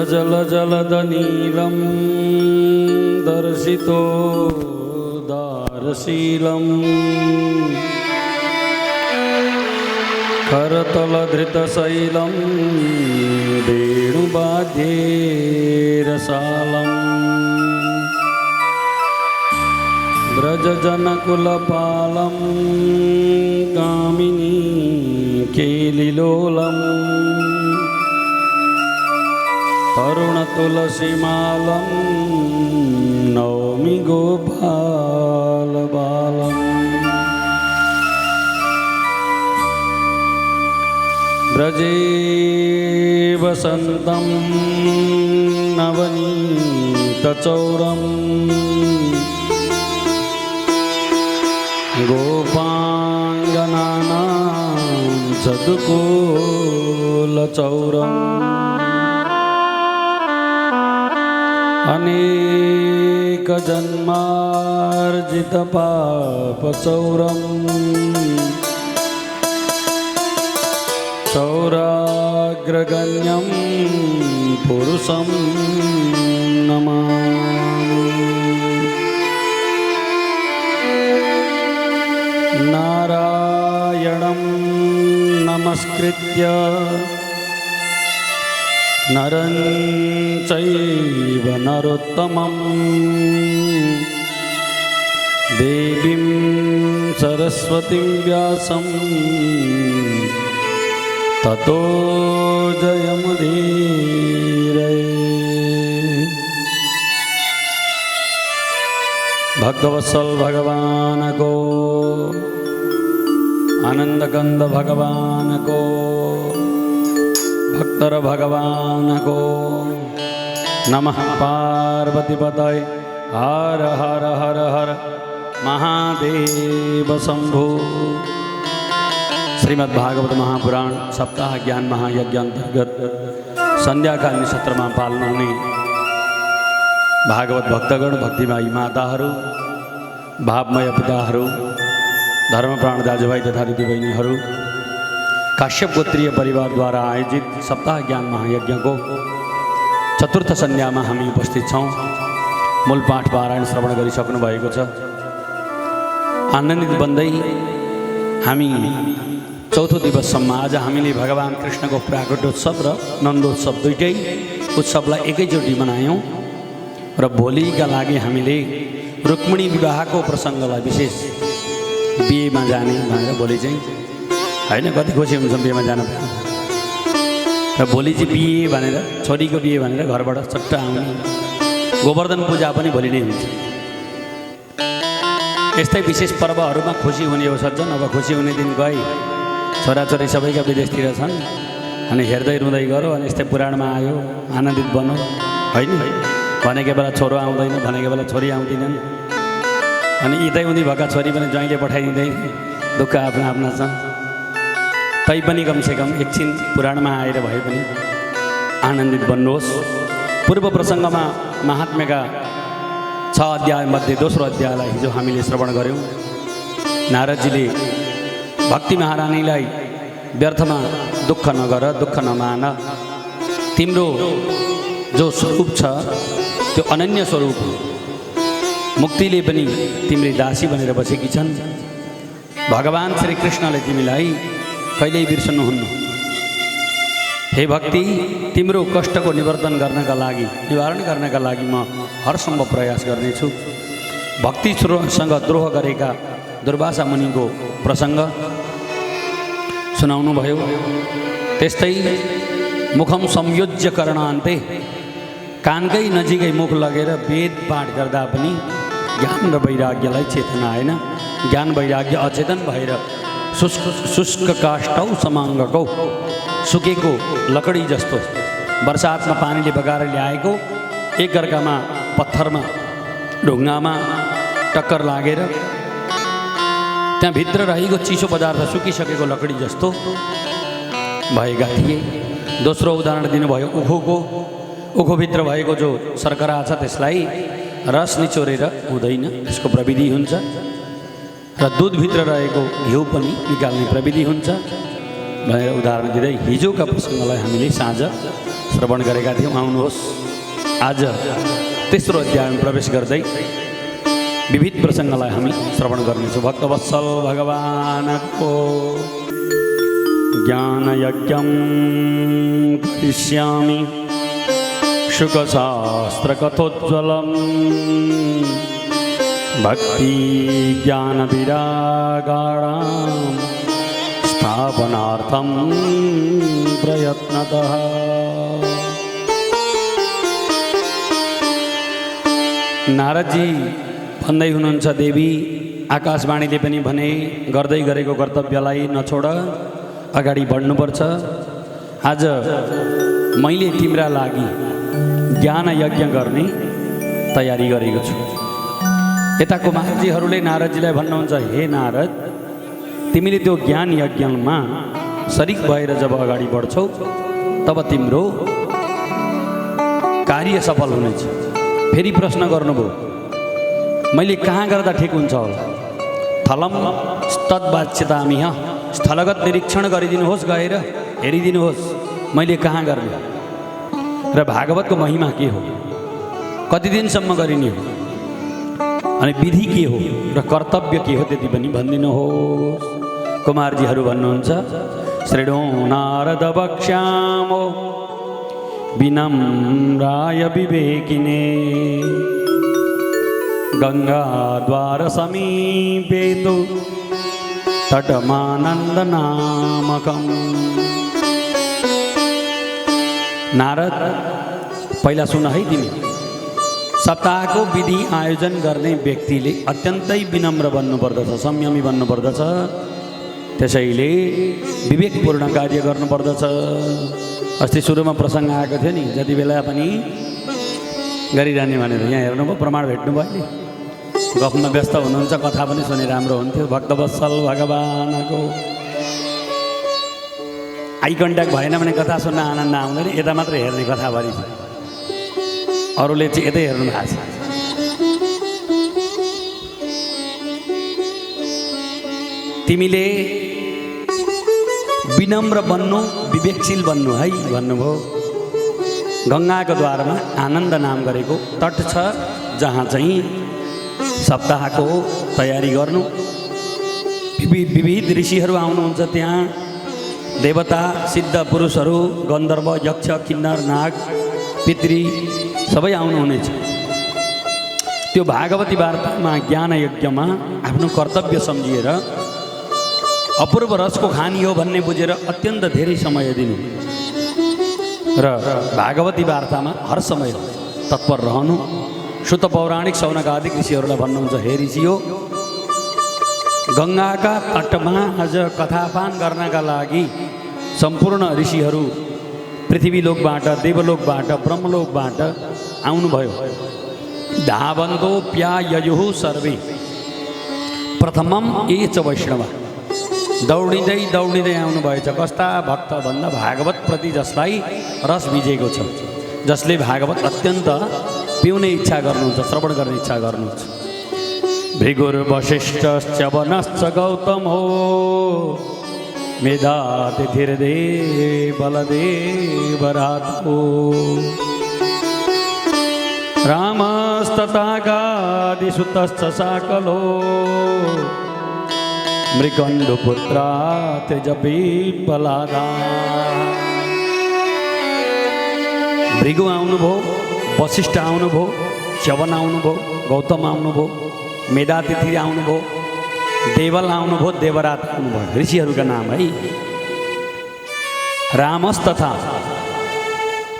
सजल जलदनीलं दर्शितो दारशीलं करतलधृतशैलं वेणुवाद्येरसालं व्रजजनकुलपालं कामिनी केलिलोलं तरुणतुलसीमालं नौमि गोपालबालम् व्रजे वसन्तं नवनीतचौरं गोपाङ्गनानां सद्कुलचौरम् अनेकजन्मार्जितपापचौरं चौराग्रगण्यं पुरुषं नमामि। नारायणं नमस्कृत्य नरं चैव नरोत्तमं देवीं सरस्वतीं व्यासं ततो जयमुदीरये। भक्तवत्सल भगवान को, आनंदकंद भगवान को, भक्तर भगवान को नमः। पार्वतीपतये हर हर हर हर महादेव शंभो। श्रीमद्भागवत महापुराण सप्ताह ज्ञान महायज्ञ अंतर्गत संध्याकालीन सत्र में पाल्नु हुने भागवत भक्तगण, भक्तिमयी माताहरू, भावमय पिताहरू, धर्मप्राण दाजुभाइ तथा दिदीबहिनीहरू, काश्यप गोत्रीय परिवार द्वारा आयोजित सप्ताह ज्ञान महायज्ञ को चतुर्थ संध्या में हामी उपस्थित छौं। मूल पाठ पारायण श्रवण गरिसक्नु भएको छ। आनन्दित बन्दै हामी चौथो दिवससम्म आज हामीले भगवान कृष्णको प्राकट्योत्सव र नन्दोत्सव दुईटै उत्सवलाई एकैचोटि मनायौं र भोलिका लागि हामीले रुक्मिणी विवाहको प्रसङ्गलाई विशेष बिहेमा जाने भनेर भोलि चाहिँ हैन कति खुसी हुन्छ बिहेमा जान र भोलि चाहिँ बिहे भनेर छोरीको बिहे भनेर घरबाट चट्ट आउने। गोवर्धन पूजा पनि भोलि नै हुन्छ। यस्तै विशेष पर्वहरूमा खुसी हुने हो सज्जन। अब खुसी हुने दिन गए, छोराछोरी सबैका विदेशतिर छन् अनि हेर्दै रुँदै गरो अनि यस्तै पुराणमा आयो, आनन्दित बनो होइन। भनेको बेला छोरो आउँदैन, भनेको बेला छोरी आउँदिनन् अनि यतै उनी भएका छोरी पनि ज्वाइँले पठाइदिँदै दुःख आफ्ना आफ्ना छन्। तैपनि कमसेकम एकछिन पुराणमा आएर भए पनि आनन्दित बन्नुहोस्। पूर्व प्रसङ्गमा महात्म्यका 6 अध्यायमध्ये दोस्रो अध्यायलाई हिजो हामीले श्रवण गऱ्यौँ। नारदजीले भक्ति महारानीलाई व्यर्थमा दुःख नगर, दुःख नमान, तिम्रो जो स्वरूप छ त्यो अनन्य स्वरूप, मुक्तिले पनि तिम्री दासी बनेर बसेकी छन्। भगवान श्री कृष्णले तिमीलाई कहिल्यै बिर्सनुहुन्न। हे भक्ति, तिम्रो कष्टको निवारण गर्नका लागि म हरसम्भव प्रयास गर्नेछु। भक्तिसँग द्रोह गरेका दुर्वासा मुनिको प्रसङ्ग सुनाउनु भयो। त्यस्तै मुखम संयोज्य करणान्ते, कानकै नजिकै मुख लगेर वेद पाठ गर्दा पनि ज्ञान र वैराग्यलाई चेतना आएन। ज्ञान वैराग्य अचेतन भएर शुष्क काष्ठौ समाङ्गकौ, सुकेको लकडी जस्तो बर्सातमा पानीले बगाएर ल्याएको एकअर्कामा पत्थरमा ढुङ्गामा टक्कर लागेर त्यहाँ भित्र रहेको चिसो पदार्थ सुकिसकेको लकडी जस्तो भएका थिए। दोस्रो उदाहरण दिनुभयो उखुको। उखुभित्र भएको जो शर्करा छ त्यसलाई रस निचोरेर हुँदैन, त्यसको प्रविधि हुन्छ। र दुधभित्र रहेको घिउ पनि निकाल्ने प्रविधि हुन्छ भनेर उदाहरण दिँदै हिजोका प्रसङ्गलाई हामीले साँझ श्रवण गरेका थियौँ। आउनुहोस् आज तेस्रो अध्यायमा प्रवेश गर्दै विविध प्रसङ्गलाई हामी श्रवण गर्नेछौँ। भक्तवत्सल भगवानको ज्ञानयज्ञं करिष्यामि शुकशास्त्रकथोज्ज्वलं भक्तिज्ञानविरागाणां स्थापनार्थं प्रयत्नतः। नारदजी भन्दै हुनुहुन्छ, देवी आकाशवाणीले पनि भने गर्दै गरेको कर्तव्यलाई नछोड, अगाडि बढ्नुपर्छ। आज मैले तिम्रा लागि ज्ञान यज्ञ गर्ने तयारी गरेको छु। यता कुमारजीहरूले नारदजीलाई भन्नुहुन्छ, हे नारद, तिमीले त्यो ज्ञान यज्ञमा शरीक भएर जब अगाडि बढ्छौ तब तिम्रो कार्य सफल हुनेछ। फेरि प्रश्न गर्नुभयो, मैले कहाँ गर्दा ठिक हुन्छ होला? थलम तद्वाच्यतामिह, स्थलगत निरीक्षण गरिदिनुहोस्, गएर हेरिदिनुहोस् मैले कहाँ गर्ने र भागवतको महिमा के हो, कति दिनसम्म गरिने हो, अनि विधि के हो र कर्तव्य के हो त्यति पनि भनिदिनुहोस्। कुमारजीहरू भन्नुहुन्छ, श्रेणो नारद वक्ष्यामो विनम्राय विवेकिने गंगाद्वार समीपे तु तटमानंद नामकम। नारद, पहिला सुन है तिमी, सप्ताहको विधि आयोजन गर्ने व्यक्तिले अत्यन्तै विनम्र बन्नुपर्दछ, संयमी बन्नुपर्दछ। त्यसैले विवेकपूर्ण कार्य गर्नुपर्दछ। अस्ति सुरुमा प्रसङ्ग आएको थियो नि, जति बेला पनि गरिरहने भनेर यहाँ हेर्नुभयो, प्रमाण भेट्नुभयो। अहिले गफमा व्यस्त हुनुहुन्छ, कथा पनि सुने राम्रो हुन्थ्यो। भक्तवत्सल भगवानको आई कन्ट्याक्ट भएन भने कथा सुन्न आनन्द आउँदैन। यता मात्रै हेर्ने कथाभरि छ, अरूले चाहिँ यतै हेर्नु भएको छ। तिमीले विनम्र बन्नु, विवेकशील बन्नु है भन्नुभयो। गङ्गाको द्वारमा आनन्द नाम गरेको तट छ, जहाँ चाहिँ सप्ताहको तयारी गर्नु। विविध ऋषिहरू आउनुहुन्छ त्यहाँ, देवता, सिद्ध पुरुषहरू, गन्धर्व, यक्ष, किन्नर, नाग, पितृ सबै आउनुहुनेछ। त्यो भागवती वार्तामा, ज्ञान यज्ञमा आफ्नो कर्तव्य सम्झिएर अपूर्व रसको खानी हो भन्ने बुझेर अत्यन्त धेरै समय दिनु र भागवती वार्तामा हर समय तत्पर रहनु। सुत पौराणिक सौनकादिक ऋषिहरूलाई भन्नुहुन्छ, हे ऋषि हो, गङ्गाका तटमा आज कथापान गर्नका लागि सम्पूर्ण ऋषिहरू पृथ्वीलोकबाट, देवलोकबाट, ब्रह्मलोकबाट आउनुभयो। धावन्तो प्याययुः सर्वे प्रथमम ए च वैष्णव। दौडिँदै दौडिँदै आउनुभएछ। कस्ता भक्त भन्दा भागवत प्रति जसलाई रस भिजेको छ, जसले भागवत अत्यन्त पिउने इच्छा गर्नुहुन्छ, श्रवण गर्ने इच्छा गर्नुहुन्छ। भृगुर्वशिष्ठश्च वनश्च गौतमो मेधातिथिर्देव बलदेवरातो रामस्तथागादिसुतश्च साकलो मृगण्डुपुत्रा तेजपीपलादा। भृगु आउनुभयो, वशिष्ठ आउनुभयो, च्यवन आउनुभयो, गौतम आउनुभयो, मेधातिथि आउनुभयो, देवल आउनुभयो, देवरात आउनुभयो। ऋषिहरूका नाम है। रामस तथा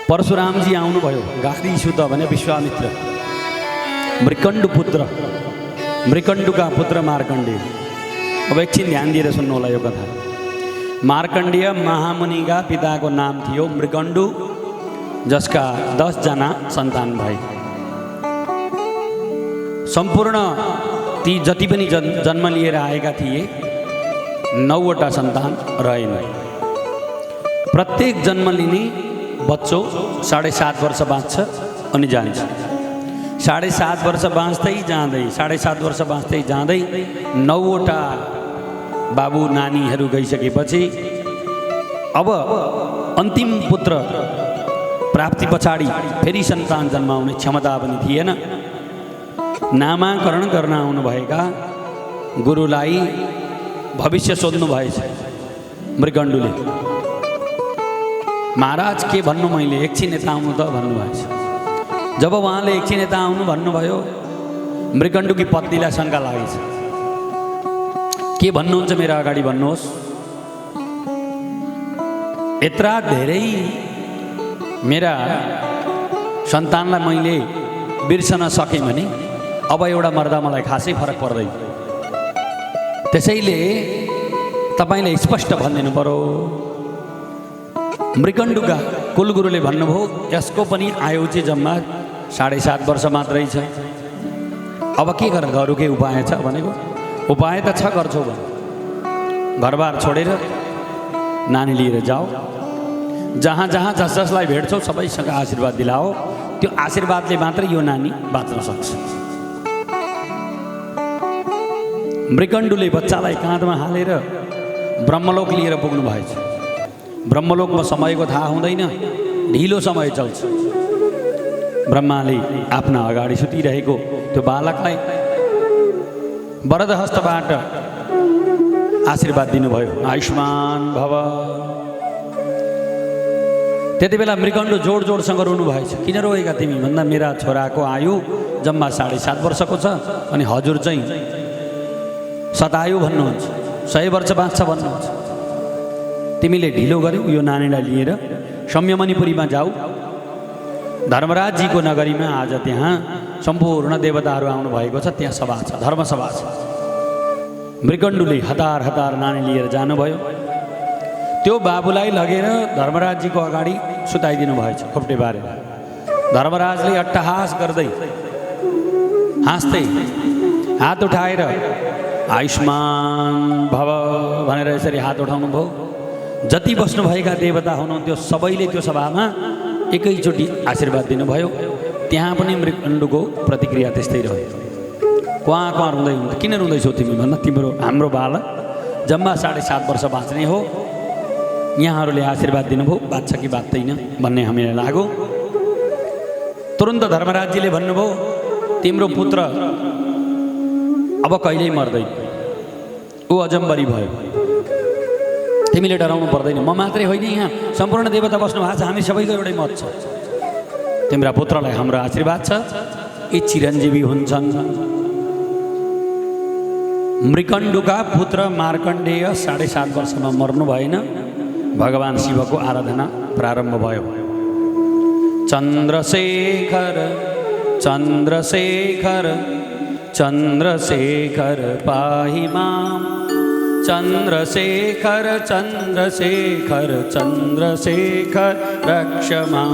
परशुरामजी आउनुभयो। गाधीसुत भने विश्वामित्र। मृकण्डु पुत्र, मृकण्डुका पुत्र मार्कण्डेय। अब एकछिन ध्यान दिएर सुन्नु होला यो कथा। मार्कण्डेय महामुनिका पिताको नाम थियो मृकण्डु, जसका 10 जना सन्तान भए। सम्पूर्ण ती जति पनि जन्म लिएर आएका थिए 9 वटा सन्तान रहेन। प्रत्येक जन्म लिने बच्चो 7.5 वर्ष बाँच्छ अनि जान्छ। 7.5 वर्ष बाँच्दै जाँदै 7.5 वर्ष बाँच्दै जाँदै 9 वटा बाबु नानीहरू गइसकेपछि अब अन्तिम पुत्र प्राप्ति पछाडि फेरि सन्तान जन्माउने क्षमता पनि थिएन। नामाकरण गर्न आउनुभएका गुरुलाई भविष्य सोध्नु भएछ मृगण्डुले। महाराज के भन्नु, मैले एकछिन यता आउनु त भन्नुभएछ। जब उहाँले एकछिन यता आउनु भन्नुभयो, मृगण्डुकी पत्नीलाई शङ्का लागेछ। के भन्नुहुन्छ मेरो अगाडि भन्नुहोस्। यत्रा धेरै मेरा सन्तानलाई मैले बिर्सन सकेँ भने अब एउटा मर्दा मलाई खासै फरक पर्दैन। त्यसैले तपाईँले स्पष्ट भनिदिनु पर्यो। मृगण्डुका कुलगुरुले भन्नुभयो यसको पनि आयु चाहिँ जम्मा 7.5 वर्ष मात्रै छ। अब के गरेर अरू केही उपाय छ भनेको? उपाय त छ, गर्छौ भने घरबार छोडेर नानी लिएर जाऊ। जहाँ जहाँ जस जसलाई भेट्छौ सबैसँग आशीर्वाद दिलाओ। त्यो आशीर्वादले मात्रै यो नानी बाँच्न सक्छ। मृगण्डुले बच्चालाई काँधमा हालेर ब्रह्मलोक लिएर पुग्नु भएछ। ब्रह्मलोकमा समयको थाहा हुँदैन, ढिलो समय चल्छ। ब्रह्माले आफ्ना अगाडि सुतिरहेको त्यो बालकलाई वरदहस्तबाट आशीर्वाद दिनुभयो, आयुष्मान भव। त्यति बेला मृगण्डु जोड जोडसँग रुनु भएछ। किन रोएका तिमी भन्दा मेरा छोराको आयु जम्मा 7.5 वर्षको छ अनि हजुर चाहिँ शतायु भन्नुहुन्छ, 100 वर्ष बाँच्छ भन्नुहुन्छ। तिमीले ढिलो गर्यौ, यो नानीलाई लिएर संयमनीपुरीमा जाऊ। धर्मराजजीको नगरीमा आज त्यहाँ सम्पूर्ण देवताहरू आउनुभएको छ, त्यहाँ सभा छ, धर्मसभा छ। मृगण्डुले हतार हतार नानी लिएर जानुभयो। त्यो बाबुलाई लगेर धर्मराजजीको अगाडि सुताइदिनु भएछ खोप्टे बारेर। धर्मराजले अट्टहास गर्दै हाँस्दै हात उठाएर आयुष्मान भव भनेर यसरी हात उठाउनु भयो। जति बस्नुभएका देवता हुनुहुन्थ्यो सबैले त्यो सभामा एकैचोटि आशीर्वाद दिनुभयो। त्यहाँ पनि मृगण्डुको प्रतिक्रिया त्यस्तै रह्यो। कहाँ कहाँ रुँदै हुन्छ। किन रुँदैछौ तिमी भन्दा हाम्रो बालक जम्मा 7.5 वर्ष बाँच्ने हो, यहाँहरूले आशीर्वाद दिनुभयो, बाँच्छ कि बाँच्दैन भन्ने हामीलाई लाग्यो। तुरन्त धर्मराजजीले भन्नुभयो तिम्रो पुत्र अब कहिल्यै मर्दैन, ऊ अजम्बरी भयो, तिमीले डराउनु पर्दैन। म मात्रै होइन, यहाँ सम्पूर्ण देवता बस्नु भएको छ, हामी सबैको एउटै मत छ। तिम्रा पुत्रलाई हाम्रो आशीर्वाद छ, यी चिरञ्जीवी हुन्छन्। मृगण्डुका पुत्र मार्कण्डेय 7.5 वर्षमा मर्नु भएन। भगवान शिवको आराधना प्रारम्भ भयो। चन्द्रशेखर चन्द्रशेखर चन्द्रशेखर पाहि मां, चन्द्रशेखर चन्द्रशेखर चन्द्रशेखर रक्ष मां।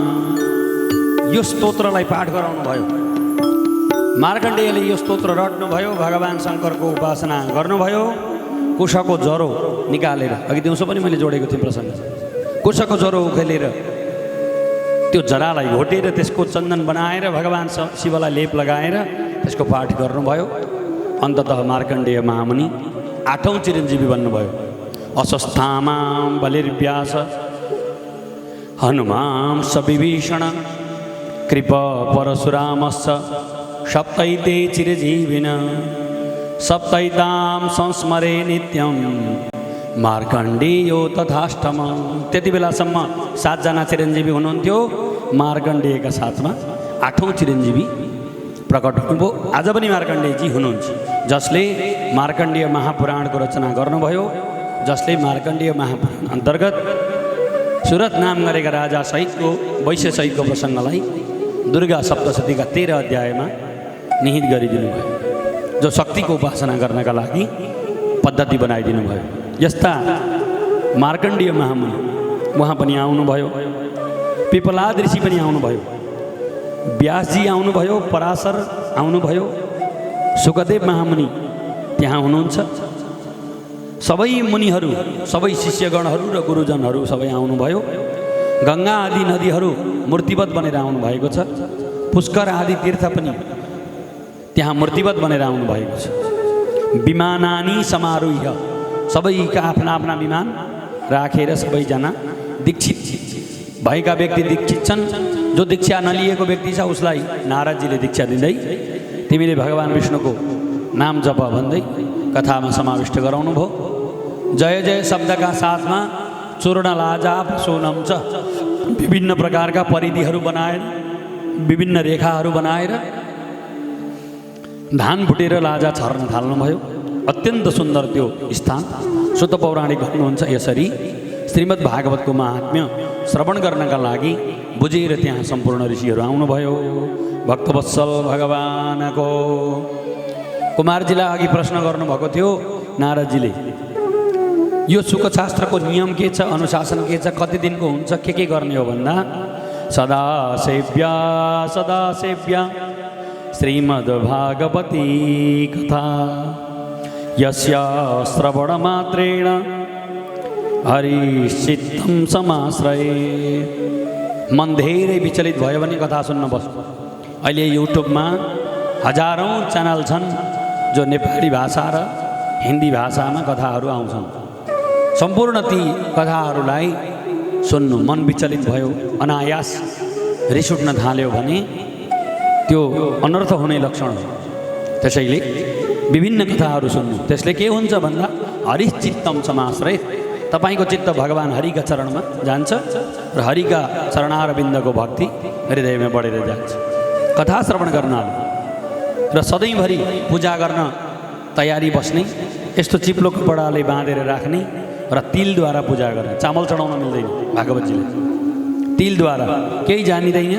यो स्तोत्रलाई पाठ गराउनु भयो। मार्कण्डेयले यो स्तोत्र रट्नुभयो, भगवान शङ्करको उपासना गर्नुभयो। कुशको ज्वरो निकालेर, अघि दिउँसो पनि मैले जोडेको थिएँ प्रसङ्ग, कुशको ज्वरो उखेलेर त्यो जरालाई घोटेर त्यसको चन्दन बनाएर भगवान शिवलाई लेप लगाएर त्यसको पाठ गर्नुभयो। अन्ततः मार्कण्डेय महामुनि 8औं चिरञ्जीवी बन्नुभयो। अस्वस्थामां बलिर्व्यास हनुमां स विभीषण कृप परशुरामश्च सप्तैते चिरजीविन सप्तैतां संस्मरे नित्यं मार्कण्डेयो तथाष्टम। त्यति बेलासम्म 7 जना चिरञ्जीवी हुनुहुन्थ्यो। मार्कण्डेयका साथमा 8औं चिरञ्जीवी प्रकट हुनुभयो। आज पनि मार्कण्डेयजी हुनुहुन्छ, जसले मार्कण्डेय महापुराणको रचना गर्नुभयो, जसले मार्कण्डेय महापुराण अन्तर्गत सुरत नाम गरेका राजा सहितको वैश्य सहितको प्रसङ्गलाई दुर्गा सप्तशतीका 13 अध्यायमा निहित गरिदिनु भयो, जो शक्तिको उपासना गर्नका लागि पद्धति बनाइदिनु भयो। यस्ता मार्कण्डेय महामुनि उहाँ पनि आउनुभयो। पिपलाद ऋषि पनि आउनुभयो। व्यासजी आउनुभयो, पराशर आउनुभयो, सुखदेव महामुनि त्यहाँ हुनुहुन्छ। सबै मुनिहरू, सबै शिष्यगणहरू र गुरुजनहरू सबै आउनुभयो। गङ्गा आदि नदीहरू मूर्तिवत बनेर आउनुभएको छ। पुष्कर आदि तीर्थ पनि त्यहाँ मूर्तिवत बनेर आउनुभएको छ। विमानानी समारोह, सबैका आफ्ना आफ्ना विमान राखेर सबैजना दीक्षित भएका व्यक्ति दीक्षित छन्। जो दीक्षा नलिएको व्यक्ति छ उसलाई नारदजीले दीक्षा दिँदै तिमीले भगवान् विष्णुको नाम जप भन्दै कथामा समाविष्ट गराउनु भयो। जय जय शब्दका साथमा चूर्ण लाजा सोनम छ विभिन्न प्रकारका परिधिहरू बनाएर विभिन्न रेखाहरू बनाएर धान फुटेर लाजा छर्न थाल्नुभयो। अत्यन्त सुन्दर त्यो स्थान। सुत पौराणिक भन्नुहुन्छ यसरी श्रीमद् भागवतको महात्म्य श्रवण गर्नका लागि बुझेर त्यहाँ सम्पूर्ण ऋषिहरू आउनुभयो। भक्तवत्सल भगवानको कुमारजीलाई अघि प्रश्न गर्नुभएको थियो नारदजीले, यो सुखशास्त्रको नियम के छ, अनुशासन के छ, कति दिनको हुन्छ, के गर्ने हो भन्दा सदा सेव्या श्रीमद्भागवती कथा यस्य श्रवणमात्रेण हरिश्चित्तं समाश्रये। मन धेरै विचलित भयो भने कथा सुन्न बस्नु। अहिले युट्युबमा हजारौँ च्यानल छन् जो नेपाली भाषा र हिन्दी भाषामा कथाहरू आउँछन्। सम्पूर्ण ती कथाहरूलाई सुन्नु। मन विचलित भयो, अनायास रिस उठ्न थाल्यो भने त्यो अनर्थ हुने लक्षण हो। त्यसैले विभिन्न कथाहरू सुन्नु। त्यसले के हुन्छ भन्दा हरिश्चित्तम समाश्रय, तपाईँको चित्त भगवान् हरिका चरणमा जान्छ र हरिका चरणारविन्दको भक्ति हृदयमा बढेर जान्छ। कथा श्रवण गर्न र सधैँभरि पूजा गर्न तयारी बस्ने, यस्तो चिप्लो कपडाले बाँधेर राख्ने र तिलद्वारा पूजा गर्ने। चामल चढाउन मिल्दैन भागवतजीले। तिलद्वारा केही जानिँदैन,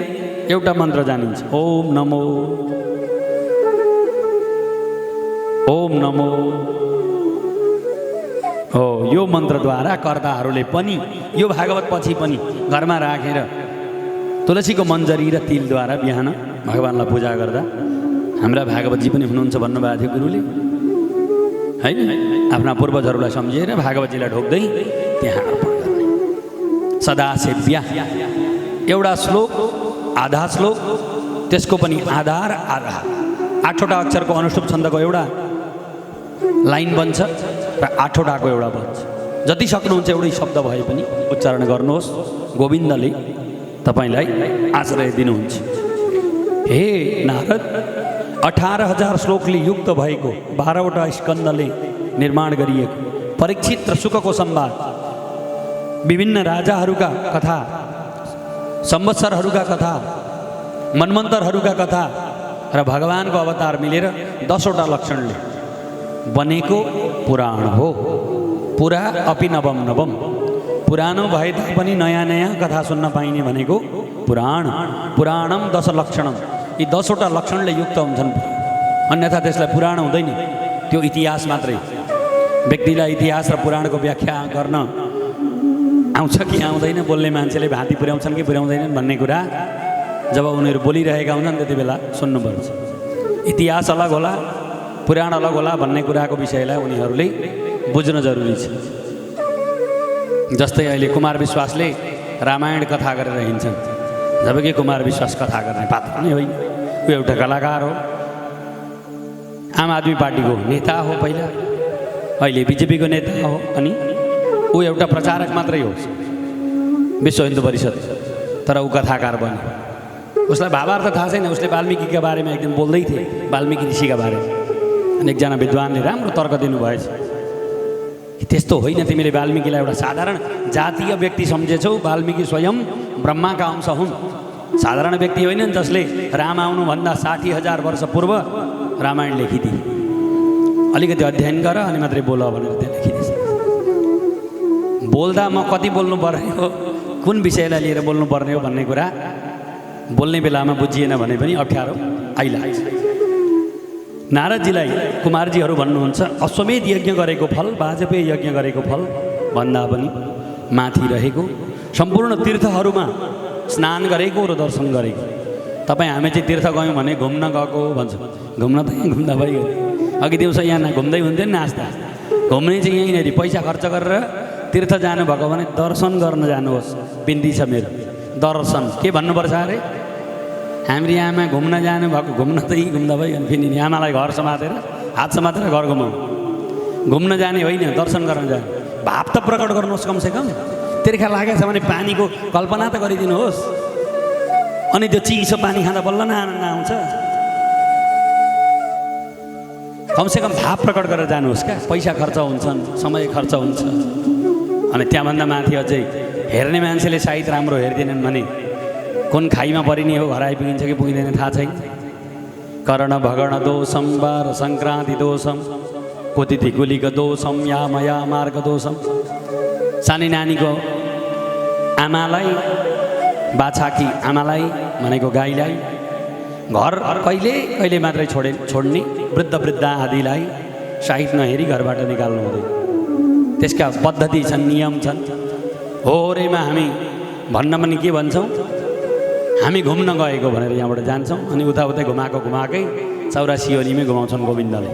एउटा मन्त्र जानिन्छ, ओम नमो ओम नमो। हो, यो मन्त्रद्वारा कर्ताहरूले पनि यो भागवत पछि पनि घरमा राखेर तुलसीको मन्जरी र तिलद्वारा बिहान भगवान्लाई पूजा गर्दा हाम्रा भागवतजी पनि हुनुहुन्छ भन्नुभएको थियो गुरुले, होइन? आफ्ना पूर्वजहरूलाई सम्झिएर भागवतजीलाई ढोक्दै त्यहाँ अर्पण गर्ने। सदा सेव्या एउटा श्लोक, आधा श्लोक, त्यसको पनि आधार आधा 8वटा अक्षरको अनुष्टुप छन्दको एउटा लाइन बन्छ र 8वटाको एउटा बन्छ। जति सक्नुहुन्छ एउटै शब्द भए पनि उच्चारण गर्नुहोस्। गोविन्दले तपाईँलाई आश्रय दिनुहुन्छ। हे नारद, 18,000 श्लोकले युक्त भएको 12वटा स्कन्धले निर्माण गरिएको परीक्षित र सुखको संवाद, विभिन्न राजाहरूका कथा, संवत्सरहरूका कथा, मन्वन्तरहरूका कथा र भगवानको अवतार मिलेर 10वटा लक्षणले बनेको पुराण हो। पुरा अपि नवम नवम, पुरानो भए तापनि नयाँ नयाँ कथा सुन्न पाइने भनेको पुराण। पुराणम 10 लक्षणम, यी 10वटा लक्षणले युक्त हुन्छन्। अन्यथा त्यसलाई पुराण हुँदैन, त्यो इतिहास मात्रै। व्यक्तिलाई इतिहास र पुराणको व्याख्या गर्न आउँछ कि आउँदैन, बोल्ने मान्छेले भाती पुर्याउँछन् कि पुर्याउँदैनन् भन्ने कुरा जब उनीहरू बोलिरहेका हुन्छन् त्यति बेला सुन्नुपर्छ। इतिहास अलग होला, पुराण अलग होला भन्ने कुराको विषयलाई उनीहरूले बुझ्न जरुरी छ। जस्तै अहिले कुमार विश्वासले रामायण कथा गरेर हिँड्छन्, जबकि कुमार विश्वास कथा गर्ने पात्र नै होइन। ऊ एउटा कलाकार हो, आम आदमी पार्टीको नेता हो पहिला, अहिले बिजेपीको नेता हो, अनि ऊ एउटा प्रचारक मात्रै हो विश्व हिन्दू परिषद, तर ऊ कथाकार बन्यो। उसलाई भावार्थ थाहा छैन। उसले वाल्मिकीका बारेमा एकदिन बोल्दै थिए, वाल्मिकी ऋषिका बारेमा, अनि एकजना विद्वानले राम्रो तर्क दिनुभएछ। त्यस्तो होइन, तिमीले वाल्मिकीलाई एउटा साधारण जातीय व्यक्ति सम्झेछौ। वाल्मिकी स्वयं ब्रह्माका अंश हुन्, साधारण व्यक्ति होइनन् जसले राम आउनुभन्दा 60,000 वर्ष पूर्व रामायण लेखिदिए। अलिकति अध्ययन गर अनि मात्रै बोल भनेर त्यहाँ लेखिदिएछ। बोल्दा म कति बोल्नुपर्ने हो, कुन विषयलाई लिएर बोल्नुपर्ने हो भन्ने कुरा बोल्ने बेलामा बुझिएन भने पनि अप्ठ्यारो आइलाग्छ। नारदजीलाई कुमारजीहरू भन्नुहुन्छ, अश्वमेध यज्ञ गरेको फल, वाजपेयी यज्ञ गरेको फल भन्दा पनि माथि रहेको सम्पूर्ण तीर्थहरूमा स्नान गरेको र दर्शन गरेको। तपाईँ हामी चाहिँ तीर्थ गयौँ भने घुम्न गएको भन्छ, घुम्न त यहाँ घुम्दा भइगयो। अघि दिउँसो यहाँ घुम्दै हुन्थ्यो नि नास्ता, घुम्ने चाहिँ यहीँनिर पैसा खर्च गरेर तीर्थ जानुभएको भने दर्शन गर्न जानुहोस्। बिन्ती छ मेरो, दर्शन के भन्नुपर्छ अरे? हाम्रो आमा घुम्न जानुभएको, घुम्न त यहीँ घुम्दा भयो भने फेरि आमालाई घर समातेर हात समातेर घर घुमाउनु। घुम्न जाने होइन, दर्शन गर्न जाने। भाव त प्रकट गर्नुहोस् कमसेकम। तिर्खा लागेको छ भने पानीको कल्पना त गरिदिनुहोस्। अनि त्यो चिसो पानी खाँदा बल्ल न आनन्द आउँछ। कमसेकम भाव प्रकट गरेर जानुहोस् क्या। पैसा खर्च हुन्छन्, समय खर्च हुन्छ। अनि त्यहाँभन्दा माथि अझै हेर्ने मान्छेले सायद राम्रो हेर्दैनन् भने कुन खाइमा परिने हो, घर आइपुगिन्छ कि पुगिँदैन थाहा छैन। कर्ण भगण दोषम बार सङ्क्रान्ति दोषम कोतिथि गुलिक दोषम या मया मार्ग दोषम। सानै नानीको आमालाई, बाछाकी आमालाई भनेको गाईलाई घर कहिले कहिले मात्रै छोड्ने, वृद्ध वृद्ध आदिलाई साइड नहेरी घरबाट निकाल्नु हुँदैन। त्यसका पद्धति छन्, नियम छन्। होरेमा हामी भन्न पनि के भन्छौँ, हामी घुम्न गएको भनेर यहाँबाट जान्छौँ अनि उताउतै घुमाएकै चौरासियोलीमै घुमाउँछन् गोविन्दले।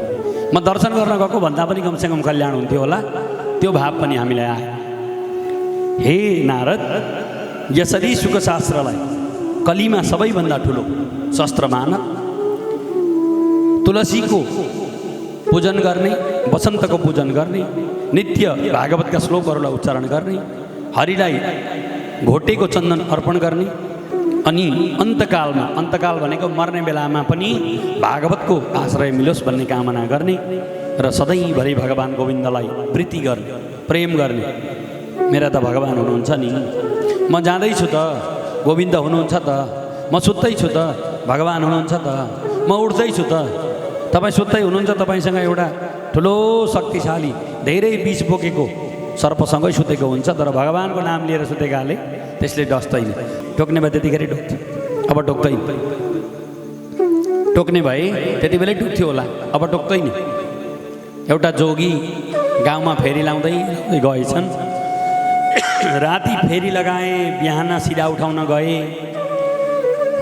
म दर्शन गर्न गएको भन्दा पनि कमसेकम कल्याण हुन्थ्यो होला, त्यो भाव पनि हामीलाई आयो। हे नारद, यसरी सुखशास्त्रलाई कलीमा सबैभन्दा ठुलो शस्त्र मान। तुलसीको पूजन गर्ने, वसन्तको पूजन गर्ने, नित्य भागवतका श्लोकहरूलाई उच्चारण गर्ने, हरिलाई घोटेको चन्दन अर्पण गर्ने, अनि अन्तकालमा, अन्तकाल भनेको मर्ने बेलामा पनि भागवतको आश्रय मिलोस् भन्ने कामना गर्ने र सधैँभरि भगवान् गोविन्दलाई प्रीति गर्ने, प्रेम गर्ने। मेरा त भगवान् हुनुहुन्छ नि, म जाँदैछु त गोविन्द हुनुहुन्छ त, म सुत्दैछु त भगवान् हुनुहुन्छ त, म उठ्दैछु त तपाईँ सुत्दै हुनुहुन्छ। तपाईँसँग एउटा ठुलो शक्तिशाली धेरै विष बोकेको सर्पसँगै सुतेको हुन्छ, तर भगवान्को नाम लिएर सुतेकाले त्यसले डस्दैन। टोक्ने भए त्यतिखेर टोक्थ्यो, अब टोक्दैन। टोक्ने भए त्यति बेलै टोक्थ्यो होला, अब टोक्दैन। एउटा जोगी गाउँमा फेरी लाउँदै गएछन्। राति फेरी लगाए, बिहान सिधा उठाउन गए।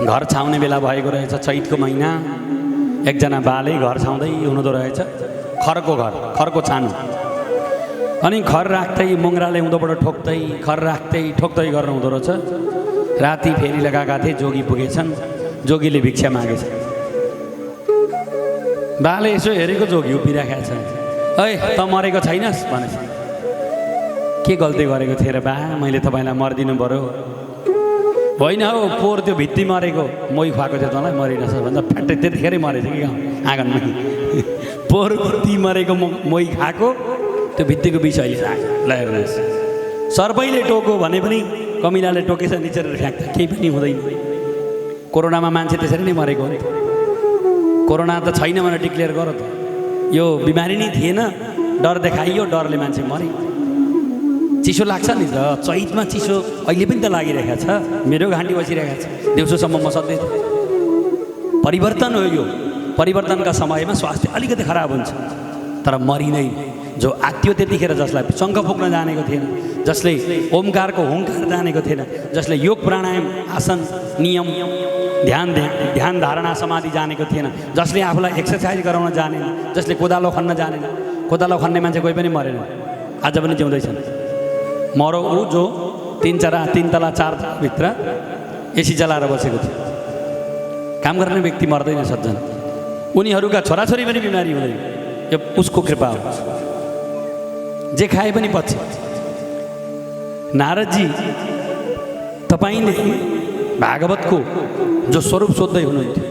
घर छाउने बेला भएको रहेछ, चैतको महिना। एकजना बाले घर छाउँदै हुनुहुँदो रहेछ, खरको घर, खरको छानु। अनि खर राख्दै मुङ्राले उँधोबाट ठोक्दै, खर राख्दै ठोक्दै गर्नु हुँदो रहेछ। राति फेरी लगाएका थिए, जोगी पुगेछन्। जोगीले भिक्षा मागेछ। बाले यसो हेरेको, जोगी उभिराखेको छ। ऐ त मरेको छैनस् भनेछ। के गल्ती गरेको थिएँ र बा, मैले तपाईँलाई मरिदिनु पऱ्यो? होइन हौ, पोहोर त्यो भित्ती मरेको मोही खुवाएको थियो तँलाई, मरिनस् भन्दा फ्याट्टै त्यतिखेरै मरेछ कि आँगनमा। पोहोर भित्ती मरेको मोही खाएको, त्यो भित्तीको विष अहिले ल हेर्नुहोस्। सर्पैले टोक्यो भने पनि कमिलाले टोकेछ निचेर फ्याँक्छ, केही पनि हुँदैन। कोरोनामा मान्छे त्यसरी नै मरेको हो नि। कोरोना त छैन भनेर डिक्लेयर गर त। यो बिमारी नै थिएन, डर देखाइयो, डरले मान्छे मरे। चिसो लाग्छ नि त, चैतमा चिसो अहिले पनि त लागिरहेको छ। मेरो घाँटी बसिरहेको छ, दिउँसोसम्म म सधैँ। परिवर्तन हो यो। परिवर्तनका समयमा स्वास्थ्य अलिकति खराब हुन्छ, तर मरिँदैन। जो आत्यो त्यतिखेर, जसलाई शङ्ख फुक्न जानेको थिएन, जसले ओमकारको हुङ्कार जानेको थिएन, जसले योग प्राणायाम आसन नियम ध्यान धारणा समाधि जानेको थिएन, जसले आफूलाई एक्सर्साइज गराउन जानेन, जसले कोदालो खन्न जानेन। कोदालो खन्ने मान्छे कोही पनि मरेन, आज पनि जिउँदैछन्। मरो ऊ जो 3 तला 4 भित्र एसी चलाएर बसेको थियो। काम गर्ने व्यक्ति मर्दैन सज्जन। उनीहरूका छोराछोरी पनि बिमारी हुँदैन, यो उसको कृपा हो। जे खाए पनि पच्छ। नारदजी, तपाईँले भागवतको जो स्वरूप सोध्दै हुनुहुन्थ्यो,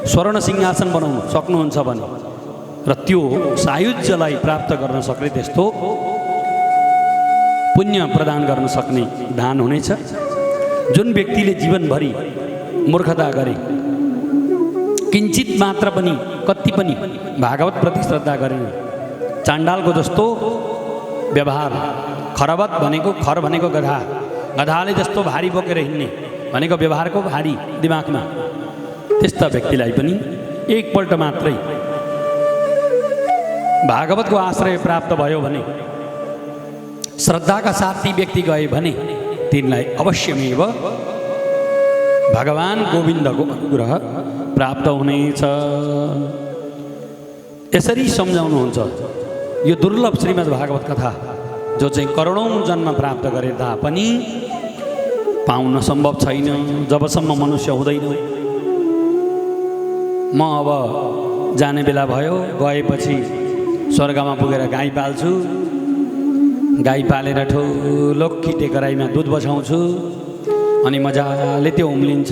स्वर्ण सिंहासन बनाउनु सक्नुहुन्छ भने र त्यो सायुज्यलाई प्राप्त गर्न सक्ने त्यस्तो पुण्य प्रदान गर्न सक्ने दान हुनेछ। जुन व्यक्तिले जीवनभरि मूर्खता गरे, किञ्चित मात्र पनि, कति पनि भागवत प्रति श्रद्धा गरेन, चाण्डालको जस्तो व्यवहार, खरबत भनेको, खर भनेको गधा, गधाले जस्तो भारी बोकेर हिँड्ने भनेको व्यवहारको भारी दिमागमा, त्यस्ता व्यक्तिलाई पनि एकपल्ट मात्रै भागवतको आश्रय प्राप्त भयो भने, श्रद्धाका साथ ती व्यक्ति गए भने तिनलाई अवश्यमेव भगवान् गोविन्दको अनुग्रह प्राप्त हुनेछ। यसरी सम्झाउनुहुन्छ यो दुर्लभ श्रीमद् भागवत कथा, जो चाहिँ करोडौँ जन्म प्राप्त गरे तापनि पाउन सम्भव छैन जबसम्म मनुष्य हुँदैन। म अब जाने बेला भयो, गएपछि स्वर्गमा पुगेर गाई पाल्छु, गाई पालेर ठुलो खिटे कराईमा दुध बसाउँछु अनि मजाले त्यो उम्लिन्छ।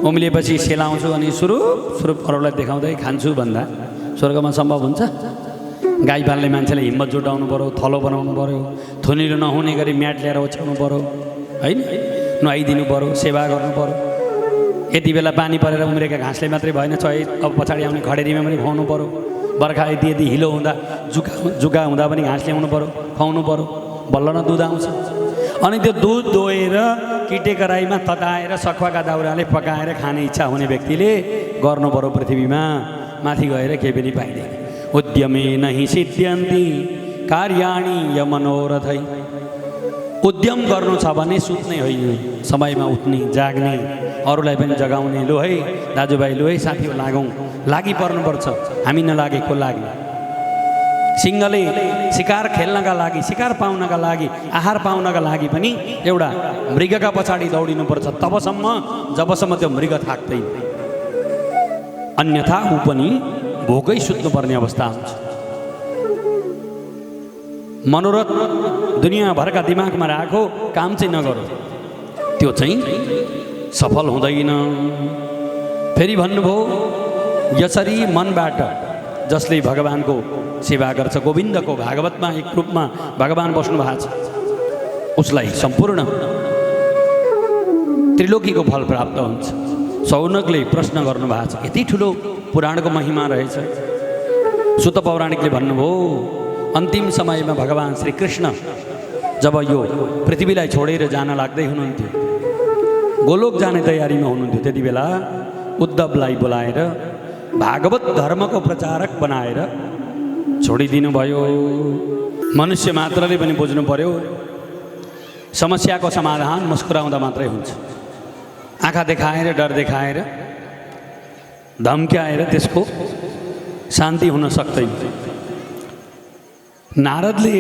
उम्लिएपछि सेलाउँछु अनि सुरुप अरूलाई देखाउँदै खान्छु भन्दा स्वर्गमा सम्भव हुन्छ? गाई पाल्ने मान्छेले हिम्मत जुटाउनु पऱ्यो, थलो बनाउनु पऱ्यो, थुनिलो नहुने गरी म्याट ल्याएर ओछ्याउनु पऱ्यो, होइन? नुहाइदिनु पऱ्यो, सेवा गर्नु पऱ्यो। यति बेला पानी परेर उम्रेका घाँसले मात्रै भएन, चै अब पछाडि आउने खडेरीमा पनि खुवाउनु पऱ्यो। बर्खा यदि हिलो हुँदा जुका हुँदा पनि घाँस ल्याउनु पऱ्यो, खुवाउनु पऱ्यो, बल्ल न दुध आउँछ। अनि त्यो दुध दोहेर किटे कराईमा तताएर सखुवाका दाउराले पकाएर खाने इच्छा हुने व्यक्तिले गर्नु पऱ्यो पृथ्वीमा, माथि गएर केही पनि पाइँदैन। उद्यमे नहि सिद्ध्यन्ति कार्याणि यमनोरथै। उद्यम गर्नु छ भने सुत्ने होइन, समयमा उठ्ने, जाग्ने, अरूलाई पनि जगाउने। लु है दाजुभाइ, लु है साथी, लागौँ, लागि पर्नुपर्छ। हामी नलागेको लाग्ने। सिंहले शिकार खेल्नका लागि, शिकार पाउनका लागि, आहार पाउनका लागि पनि एउटा मृगका पछाडि दौडिनुपर्छ, तबसम्म जबसम्म त्यो मृग थाक्दैन। अन्यथा ऊ पनि भोकै सुत्नुपर्ने अवस्था हुन्छ। मनोरथ दुनियाँभरका दिमागमा राखो, काम चाहिँ नगरो, त्यो चाहिँ सफल हुँदैन। फेरि भन्नुभयो, यसरी मनबाट जसले भगवानको सेवा गर्छ, गोविन्दको भागवतमा एक रूपमा भगवान बस्नु भएको छ, उसलाई सम्पूर्ण त्रिलोकीको फल प्राप्त हुन्छ। सौनकले प्रश्न गर्नुभएको छ, यति ठुलो पुराणको महिमा रहेछ। सुत पौराणिकले भन्नुभयो, अन्तिम समयमा भगवान श्री कृष्ण जब यो पृथ्वीलाई छोडेर जान लाग्दै हुनुहुन्थ्यो, गोलोक जाने तयारीमा हुनुहुन्थ्यो, त्यति बेला उद्धवलाई बोलाएर भागवत धर्मको प्रचारक बनाएर छोडिदिनु भयो। मनुष्य मात्रले पनि बुझ्नु पर्यो, समस्याको समाधान मुस्कुराउँदा मात्रै हुन्छ। आँखा देखाएर, डर देखाएर, धम्क्याएर त्यसको शान्ति हुन सक्दैन। नारदले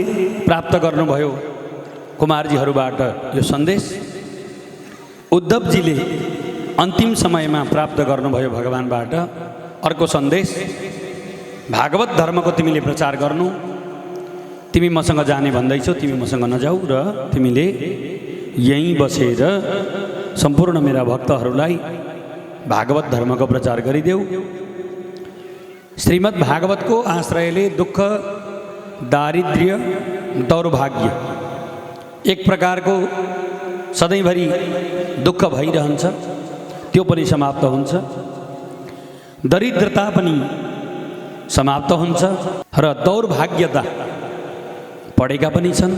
प्राप्त गर्नुभयो कुमारजीहरूबाट यो सन्देश, उद्धवजीले अन्तिम समयमा प्राप्त गर्नुभयो भगवानबाट अर्को सन्देश, भागवत धर्मको तिमीले प्रचार गर्नु, तिमी मसँग जाने भन्दैछौ, तिमी मसँग नजाऊ र तिमीले यहीँ बसेर सम्पूर्ण मेरा भक्तहरूलाई भागवत धर्मको प्रचार गरिदेऊ। श्रीमद् भागवतको आश्रयले दुःख, दारिद्र्य, दौर्भाग्य, एक प्रकारको सधैँभरि दुःख भइरहन्छ, त्यो पनि समाप्त हुन्छ। दरिद्रता पनि समाप्त हुन्छ र दौर्भाग्यता, पढेका पनि छन्,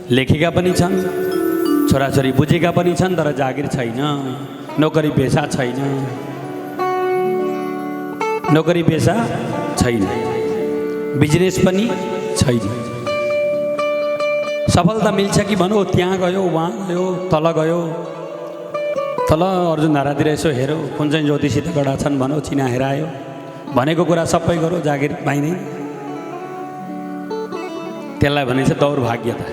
लेखेका पनि छन्, छोराछोरी बुझेका पनि छन्, तर जागिर छैन, नोकरी पेसा छैन, नोकरी पेसा छैन, बिजनेस पनि छैन। सफलता मिल्छ कि भनौँ, त्यहाँ गयो, वहाँ गयो, तल गयो, तल अर्जुन धारातिर यसो हेऱ्यो, कुन चाहिँ ज्योतिषी त गडा छन् भनौँ, चिना हेरायो, भनेको कुरा सबै गरौँ, जागिर पाइँदैन। त्यसलाई भनिन्छ दौर्भाग्यता,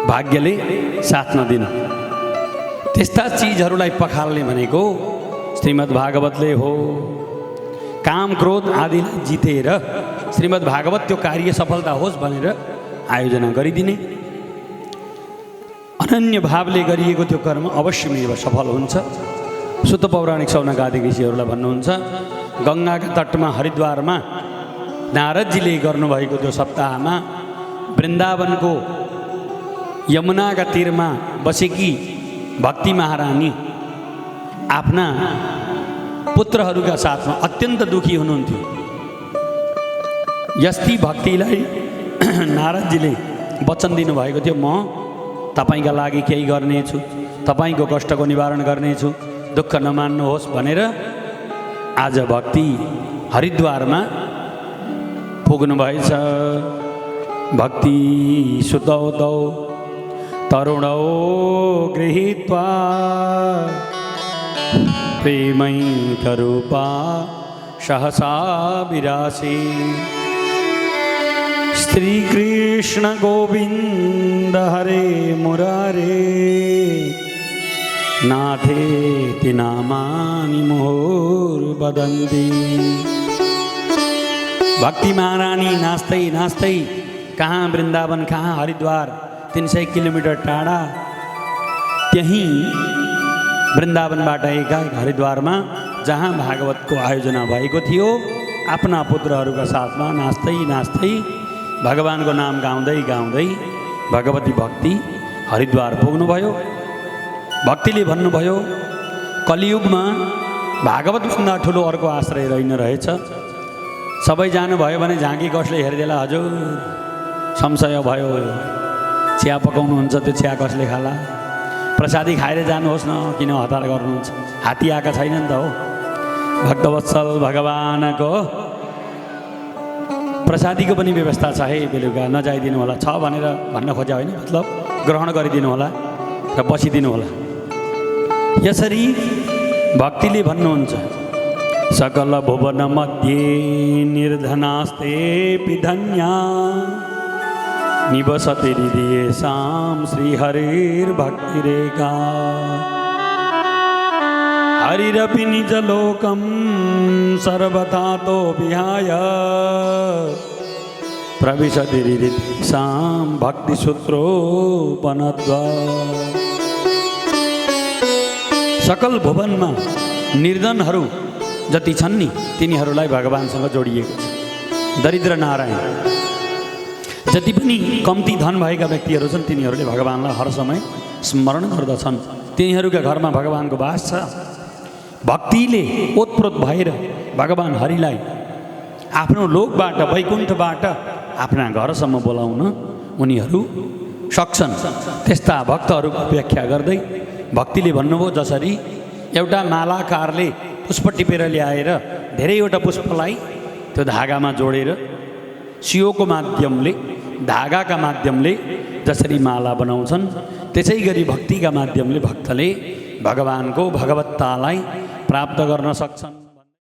भाग्यले साथ नदिनु। त्यस्ता चिजहरूलाई पखाल्ने भनेको श्रीमद् भागवतले हो। काम क्रोध आदिलाई जितेर श्रीमद् भागवत त्यो कार्य सफलता होस् भनेर आयोजना गरिदिने, अनन्य भावले गरिएको त्यो कर्म अवश्यमेव सफल हुन्छ। सुत पौराणिक सौनक आदि ऋषिहरूलाई भन्नुहुन्छ, गङ्गाका तटमा हरिद्वारमा नारदजीले गर्नुभएको त्यो सप्ताहमा वृन्दावनको यमुनाका तीरमा बसेकी भक्ति महारानी आफ्ना पुत्रहरूका साथमा अत्यन्त दुखी हुनुहुन्थ्यो। यस्ती भक्तिलाई नारदजीले वचन दिनुभएको थियो, म तपाईँका लागि केही गर्नेछु, तपाईँको कष्टको निवारण गर्नेछु, दुःख नमान्नुहोस् भनेर आज भक्ति हरिद्वारमा पुग्नुभएछ। भक्ति सुतौ तरुणौ गृहीत्वा प्रेमैकरूपा सहसा विरासी। श्रीकृष्ण गोविन्द हरे मुरारे नाथेति नामानि मुहुर्वदन्ति। भक्ति महारानी नाच्दै नाच्दै कहाँ वृन्दावन, कहाँ हरिद्वार, 300 किलोमिटर टाढा। त्यहीँ वृन्दावनबाट एकाएक हरिद्वारमा जहाँ भागवतको आयोजना भएको थियो, आफ्ना पुत्रहरूका साथमा नाच्दै नाच्दै भगवानको नाम गाउँदै गाउँदै भगवती भक्ति हरिद्वार पुग्नुभयो। भक्तिले भन्नुभयो, कलियुगमा भागवतभन्दा ठुलो अर्को आश्रय रहेन रहेछ। सबै जानुभयो भने झाँकी कसले हेरिदेला हजुर? संशय भयो। चिया पकाउनुहुन्छ, त्यो चिया कसले खाला? प्रसादी खाएर जानुहोस् न, किन हतार गर्नुहुन्छ? हात्ती आएका छैन नि त हो। भक्तवत्सल भगवानको प्रसादीको पनि व्यवस्था छ है, बेलुका नजाइदिनु होला। छ भनेर भन्न खोज्या होइन, मतलब ग्रहण गरिदिनु होला र बसिदिनु होला। यसरी भक्तिले भन्नुहुन्छ, सकल भुवन मध्ये निर्धनास्ते धन्या निवसति हृदयेषां श्रीहरिर्भक्तिरेका हरिरपि निजलोकं सर्वथा तो विहाय प्रविशति हृदयेषां भक्तिसूत्रोपनत्वा। सकल भुवनमा निर्धनहरू जति छन् नि, तिनीहरूलाई भगवानसँग जोडिएको छ। दरिद्र नारायण, जति पनि कम्ती धन भएका व्यक्तिहरू छन्, तिनीहरूले भगवानलाई हर समय स्मरण गर्दछन्। तिनीहरूका घरमा भगवानको वास छ। भक्तिले ओतप्रोत भएर भगवान हरिलाई आफ्नो लोकबाट, वैकुण्ठबाट आफ्ना घरसम्म बोलाउन उनीहरू सक्छन्। त्यस्ता भक्तहरूको व्याख्या गर्दै भक्तिले भन्नुभयो, जसरी एउटा मालाकारले पुष्प टिपेर ल्याएर धेरैवटा पुष्पलाई त्यो धागामा जोडेर सियोको माध्यमले, धागाका माध्यमले जसरी माला बनाउँछन्, त्यसै गरी भक्तिका माध्यमले भक्तले भगवानको भगवत्तालाई प्राप्त गर्न सक्छन्।